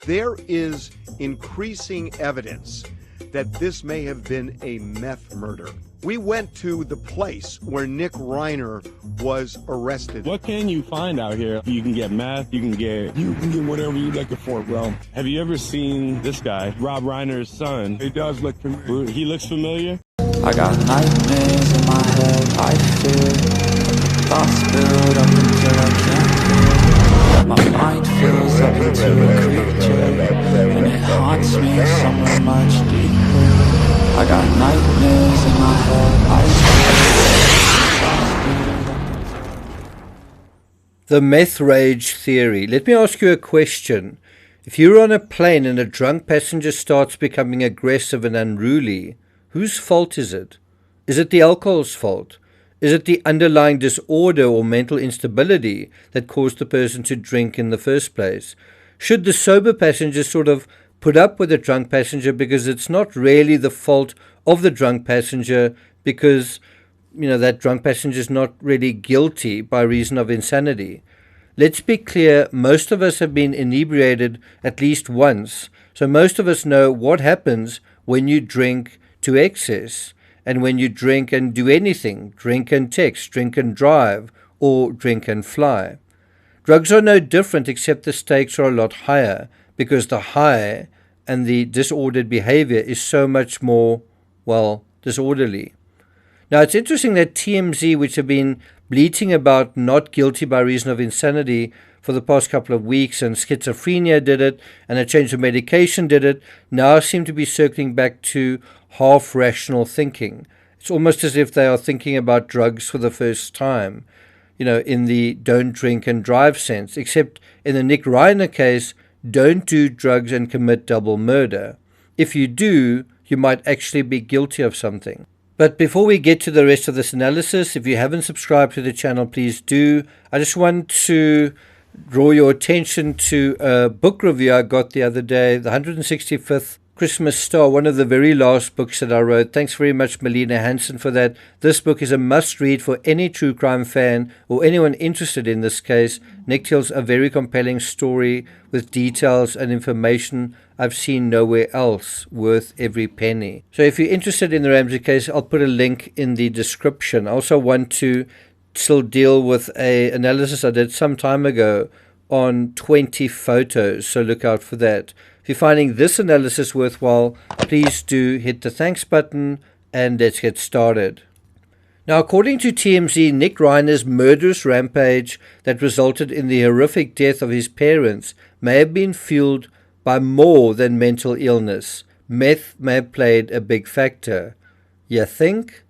There is increasing evidence that this may have been a meth murder. We went to the place where Nick Reiner was arrested. What can you find out here? You can get meth, you can get whatever you like for, bro. Have you ever seen this guy, Rob Reiner's son? He does look familiar. He looks familiar? I got nightmares in my head, I fear. Thoughts build up until I can't feel. My mind fills up into a creature, and it haunts me somewhere much deeper. I got nightmares in my head, I fear. The meth rage theory. Let me ask you a question. If you're on a plane and a drunk passenger starts becoming aggressive and unruly, whose fault is it? Is it the alcohol's fault? Is it the underlying disorder or mental instability that caused the person to drink in the first place? Should the sober passenger sort of put up with the drunk passenger because it's not really the fault of the drunk passenger because, that drunk passenger is not really guilty by reason of insanity? Let's be clear, most of us have been inebriated at least once, so most of us know what happens when you drink to excess, and when you drink and do anything, drink and text, drink and drive, or drink and fly. Drugs are no different, except the stakes are a lot higher, because the high and the disordered behavior is so much more, disorderly. Now, it's interesting that TMZ, which have been bleating about not guilty by reason of insanity for the past couple of weeks, and schizophrenia did it, and a change of medication did it, now seem to be circling back to half-rational thinking. It's almost as if they are thinking about drugs for the first time, in the don't drink and drive sense, except in the Nick Reiner case, don't do drugs and commit double murder. If you do, you might actually be guilty of something. But before we get to the rest of this analysis, if you haven't subscribed to the channel, please do. I just want to draw your attention to a book review I got the other day, the 165th Christmas Star, one of the very last books that I wrote. Thanks very much, Melina Hansen, for that. This book is a must-read for any true crime fan or anyone interested in this case. Nick tells a very compelling story with details and information I've seen nowhere else, worth every penny. So if you're interested in the Ramsey case, I'll put a link in the description. I also want to still deal with an analysis I did some time ago on 20 photos, so look out for that. If you're finding this analysis worthwhile, please do hit the thanks button and let's get started. Now, according to TMZ, Nick Reiner's murderous rampage that resulted in the horrific death of his parents may have been fueled by more than mental illness. Meth may have played a big factor. You think?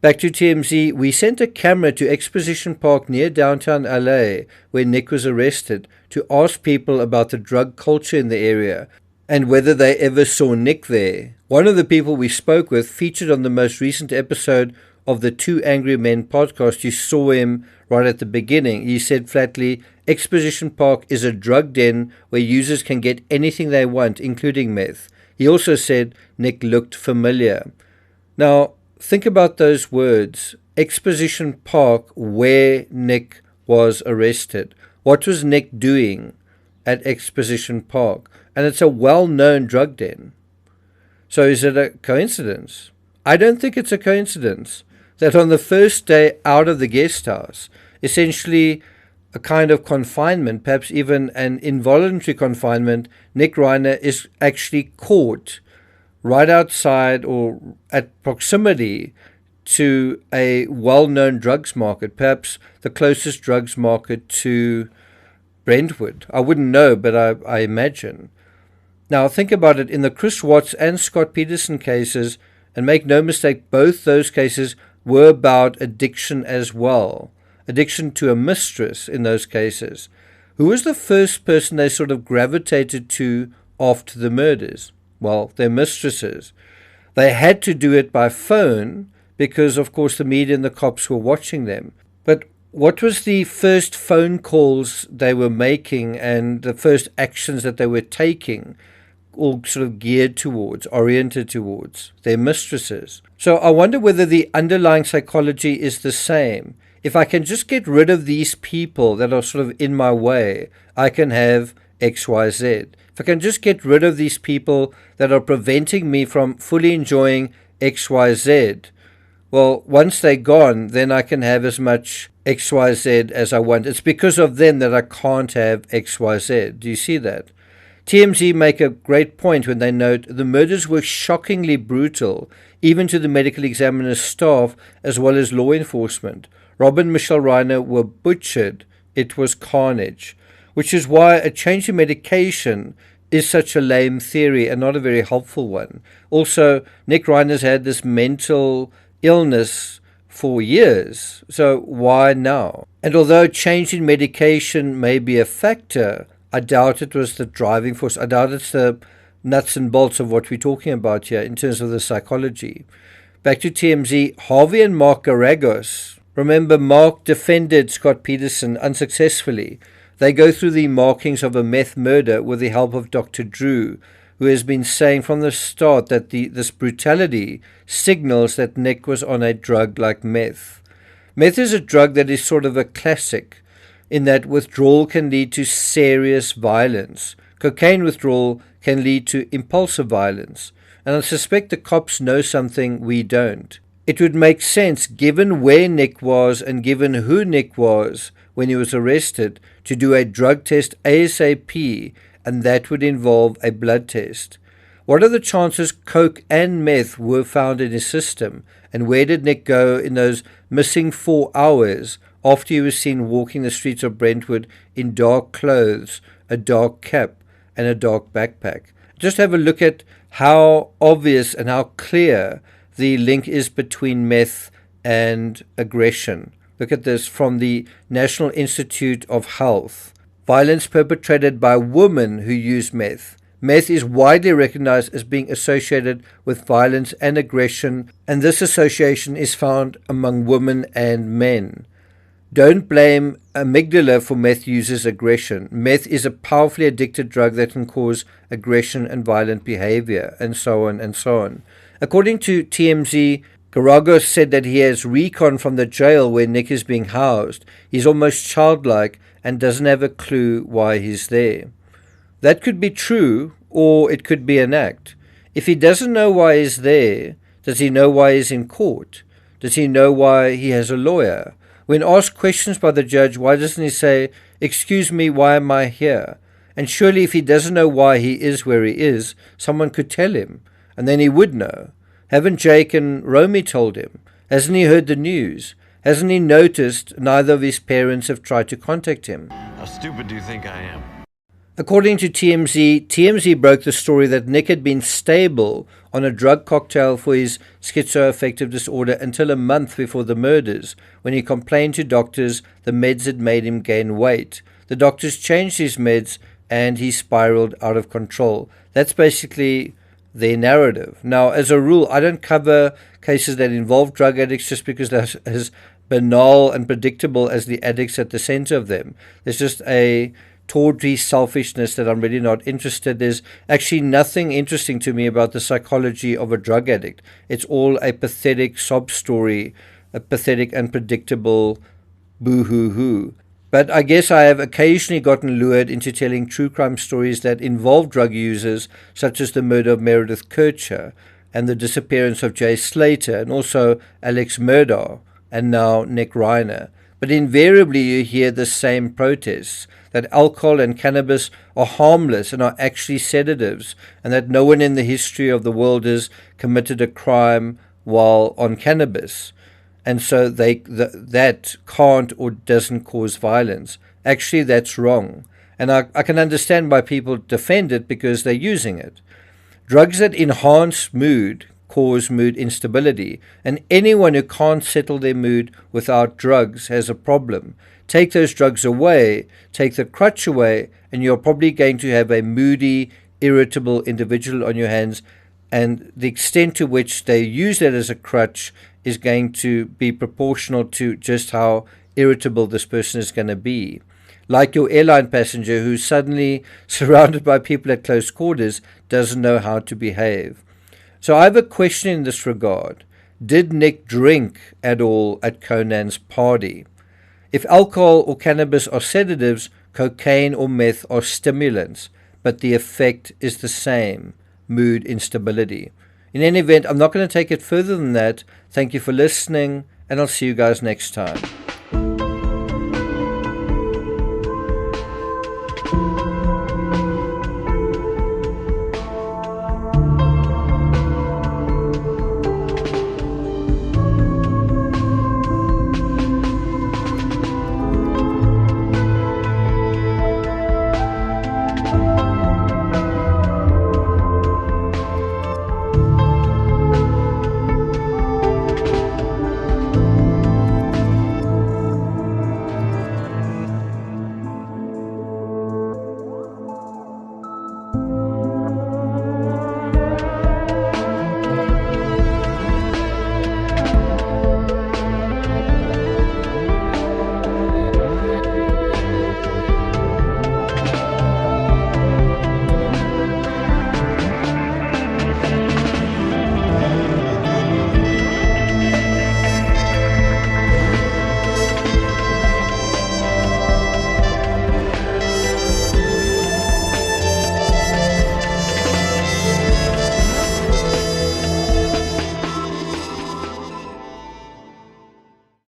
Back to TMZ, we sent a camera to Exposition Park near downtown LA, where Nick was arrested, to ask people about the drug culture in the area and whether they ever saw Nick there. One of the people we spoke with featured on the most recent episode of the Two Angry Men podcast. You saw him right at the beginning. He said flatly, Exposition Park is a drug den where users can get anything they want, including meth. He also said Nick looked familiar. Now, think about those words. Exposition Park, where Nick was arrested. What was Nick doing at Exposition Park? And it's a well-known drug den. So is it a coincidence? I don't think it's a coincidence that on the first day out of the guest house, essentially a kind of confinement, perhaps even an involuntary confinement, Nick Reiner is actually caught right outside or at proximity to a well-known drugs market, perhaps the closest drugs market to Brentwood. I wouldn't know, but I imagine. Now, think about it. In the Chris Watts and Scott Peterson cases, and make no mistake, both those cases were about addiction as well. Addiction to a mistress in those cases. Who was the first person they sort of gravitated to after the murders? Well, their mistresses. They had to do it by phone because, of course, the media and the cops were watching them. But what was the first phone calls they were making and the first actions that they were taking, all sort of geared towards, oriented towards their mistresses? So I wonder whether the underlying psychology is the same. If I can just get rid of these people that are sort of in my way, I can have X, Y, Z. If if I can just get rid of these people that are preventing me from fully enjoying XYZ, well, once they're gone, then I can have as much XYZ as I want. It's because of them that I can't have XYZ. Do you see that? TMZ make a great point when they note the murders were shockingly brutal, even to the medical examiner's staff as well as law enforcement. Rob and Michelle Reiner were butchered. It was carnage, which is why a change in medication is such a lame theory and not a very helpful one. Also, Nick Reiner's had this mental illness for years, so why now? And although change in medication may be a factor, I doubt it was the driving force. I doubt it's the nuts and bolts of what we're talking about here in terms of the psychology. Back to TMZ, Harvey and Mark Garagos. Remember, Mark defended Scott Peterson unsuccessfully. They go through the markings of a meth murder with the help of Dr. Drew, who has been saying from the start that this brutality signals that Nick was on a drug like meth. Meth is a drug that is sort of a classic, in that withdrawal can lead to serious violence. Cocaine withdrawal can lead to impulsive violence. And I suspect the cops know something we don't. It would make sense, given where Nick was and given who Nick was when he was arrested, to do a drug test ASAP, and that would involve a blood test. What are the chances coke and meth were found in his system? And where did Nick go in those missing 4 hours after he was seen walking the streets of Brentwood in dark clothes, a dark cap, and a dark backpack? Just have a look at how obvious and how clear the link is between meth and aggression. Look at this from the National Institute of Health. Violence perpetrated by women who use meth. Meth is widely recognized as being associated with violence and aggression, and this association is found among women and men. Don't blame amygdala for meth users' aggression. Meth is a powerfully addictive drug that can cause aggression and violent behavior, and so on and so on. According to TMZ, Garagos said that he has recon from the jail where Nick is being housed. He's almost childlike and doesn't have a clue why he's there. That could be true, or it could be an act. If he doesn't know why he's there, does he know why he's in court? Does he know why he has a lawyer? When asked questions by the judge, why doesn't he say, "Excuse me, why am I here?" And surely if he doesn't know why he is where he is, someone could tell him, and then he would know. Haven't Jake and Romy told him? Hasn't he heard the news? Hasn't he noticed neither of his parents have tried to contact him? How stupid do you think I am? According to TMZ broke the story that Nick had been stable on a drug cocktail for his schizoaffective disorder until a month before the murders, when he complained to doctors the meds had made him gain weight. The doctors changed his meds and he spiraled out of control. That's basically their narrative. Now, as a rule, I don't cover cases that involve drug addicts just because they're as banal and predictable as the addicts at the center of them. There's just a tawdry selfishness that I'm really not interested. There's actually nothing interesting to me about the psychology of a drug addict. It's all a pathetic sob story, a pathetic and predictable boo-hoo-hoo. But I guess I have occasionally gotten lured into telling true crime stories that involve drug users, such as the murder of Meredith Kircher and the disappearance of Jay Slater and also Alex Murdaugh and now Nick Reiner. But invariably you hear the same protests, that alcohol and cannabis are harmless and are actually sedatives, and that no one in the history of the world has committed a crime while on cannabis. And so that can't or doesn't cause violence. Actually, that's wrong. And I can understand why people defend it because they're using it. Drugs that enhance mood cause mood instability, and anyone who can't settle their mood without drugs has a problem. Take those drugs away, take the crutch away, and you're probably going to have a moody, irritable individual on your hands, and the extent to which they use that as a crutch is going to be proportional to just how irritable this person is going to be. Like your airline passenger who's suddenly surrounded by people at close quarters doesn't know how to behave. So I have a question in this regard. Did Nick drink at all at Conan's party? If alcohol or cannabis are sedatives, cocaine or meth are stimulants. but the effect is the same, mood instability. In any event, I'm not going to take it further than that. Thank you for listening, and I'll see you guys next time.